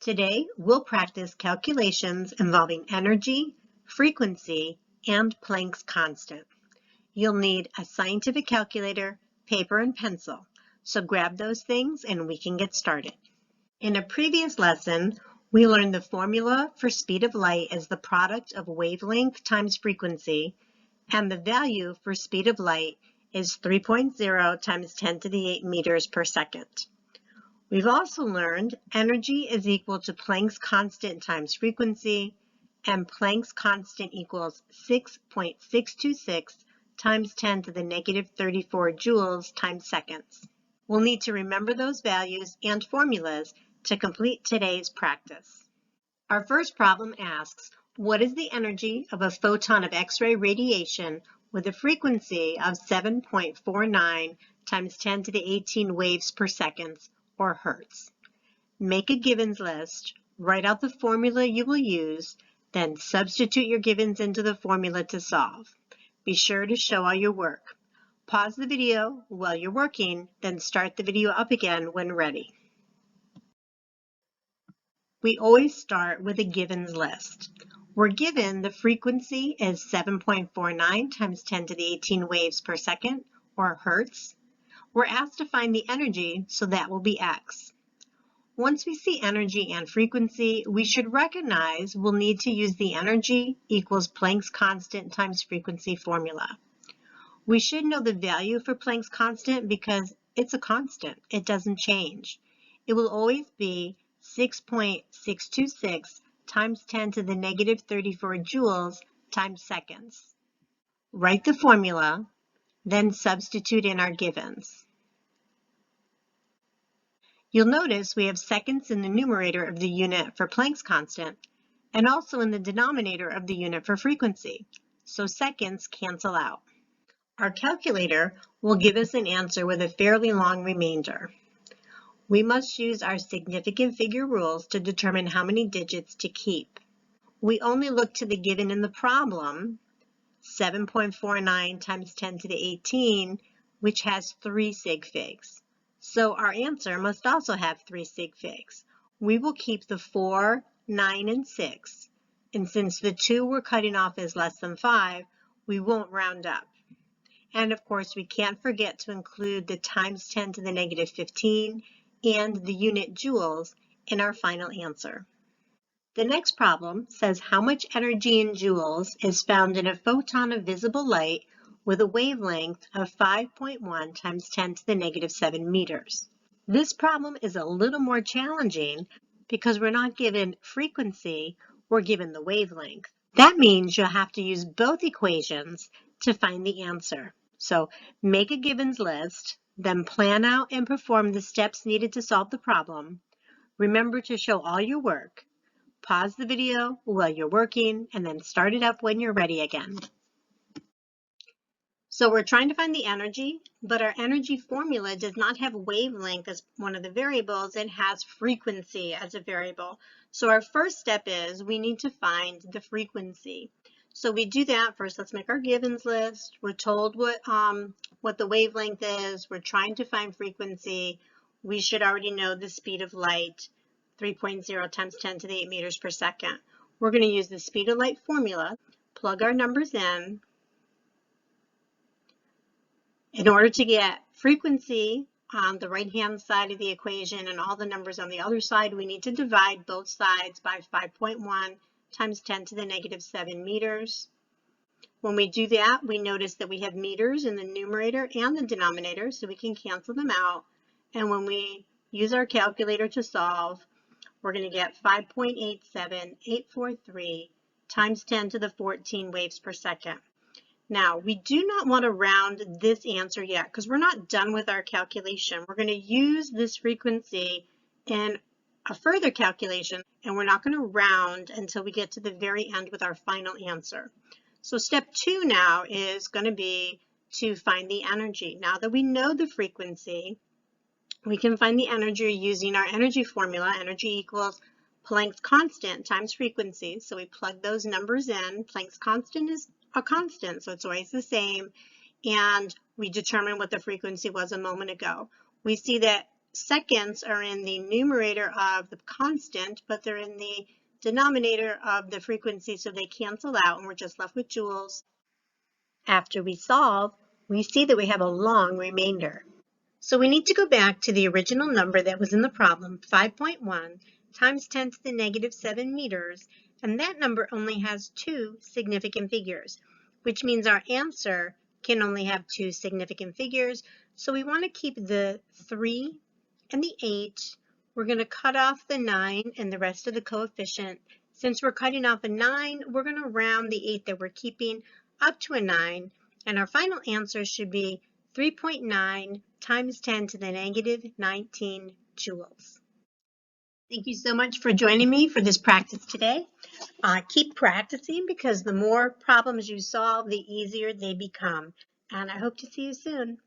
Today, we'll practice calculations involving energy, frequency, and Planck's constant. You'll need a scientific calculator, paper, and pencil. So grab those things and we can get started. In a previous lesson, we learned the formula for speed of light as the product of wavelength times frequency, and the value for speed of light is 3.0 times 10 to the 8 meters per second. We've also learned energy is equal to Planck's constant times frequency, and Planck's constant equals 6.626 times 10 to the negative 34 joules times seconds. We'll need to remember those values and formulas to complete today's practice. Our first problem asks, what is the energy of a photon of X-ray radiation with a frequency of 7.49 times 10 to the 18 waves per second, or hertz? Make a givens list, write out the formula you will use, then substitute your givens into the formula to solve. Be sure to show all your work. Pause the video while you're working, then start the video up again when ready. We always start with a givens list. We're given the frequency is 7.49 times 10 to the 18 waves per second, or hertz. We're asked to find the energy, so that will be X. Once we see energy and frequency, we should recognize we'll need to use the energy equals Planck's constant times frequency formula. We should know the value for Planck's constant because it's a constant. It doesn't change. It will always be 6.626 times 10 to the negative 34 joules times seconds. Write the formula, then substitute in our givens. You'll notice we have seconds in the numerator of the unit for Planck's constant and also in the denominator of the unit for frequency, so seconds cancel out. Our calculator will give us an answer with a fairly long remainder. We must use our significant figure rules to determine how many digits to keep. We only look to the given in the problem, 7.49 times 10 to the 18, which has 3 sig figs. So our answer must also have 3 sig figs. We will keep the 4, 9, and 6. And since the 2 we're cutting off is less than 5, we won't round up. And of course, we can't forget to include the times 10 to the negative 15 and the unit joules in our final answer. The next problem says how much energy in joules is found in a photon of visible light with a wavelength of 5.1 times 10 to the negative 7 meters. This problem is a little more challenging because we're not given frequency, we're given the wavelength. That means you'll have to use both equations to find the answer. So make a givens list, then plan out and perform the steps needed to solve the problem. Remember to show all your work. Pause the video while you're working and then start it up when you're ready again. So we're trying to find the energy, but our energy formula does not have wavelength as one of the variables. It has frequency as a variable. So our first step is we need to find the frequency. So we do that first. Let's make our givens list. We're told what the wavelength is. We're trying to find frequency. We should already know the speed of light, 3.0 times 10 to the 8 meters per second. We're going to use the speed of light formula, plug our numbers in. In order to get frequency on the right-hand side of the equation and all the numbers on the other side, we need to divide both sides by 5.1 times 10 to the negative 7 meters. When we do that, we notice that we have meters in the numerator and the denominator, so we can cancel them out. And when we use our calculator to solve, we're going to get 5.87843 times 10 to the 14 waves per second. Now, we do not want to round this answer yet because we're not done with our calculation. We're going to use this frequency in a further calculation, and we're not going to round until we get to the very end with our final answer. So step 2 now is going to be to find the energy. Now that we know the frequency, we can find the energy using our energy formula. Energy equals Planck's constant times frequency. So we plug those numbers in. Planck's constant is a constant, so it's always the same. And we determine what the frequency was a moment ago. We see that seconds are in the numerator of the constant, but they're in the denominator of the frequency, so they cancel out and we're just left with joules. After we solve, we see that we have a long remainder. So we need to go back to the original number that was in the problem, 5.1 times 10 to the negative 7 meters, and that number only has two significant figures, which means our answer can only have two significant figures. So we want to keep the 3 and the 8. We're going to cut off the 9 and the rest of the coefficient. Since we're cutting off a 9, we're going to round the 8 that we're keeping up to a 9, and our final answer should be 3.9 times 10 to the negative 19 joules. Thank you so much for joining me for this practice today. Keep practicing because the more problems you solve, the easier they become. And I hope to see you soon.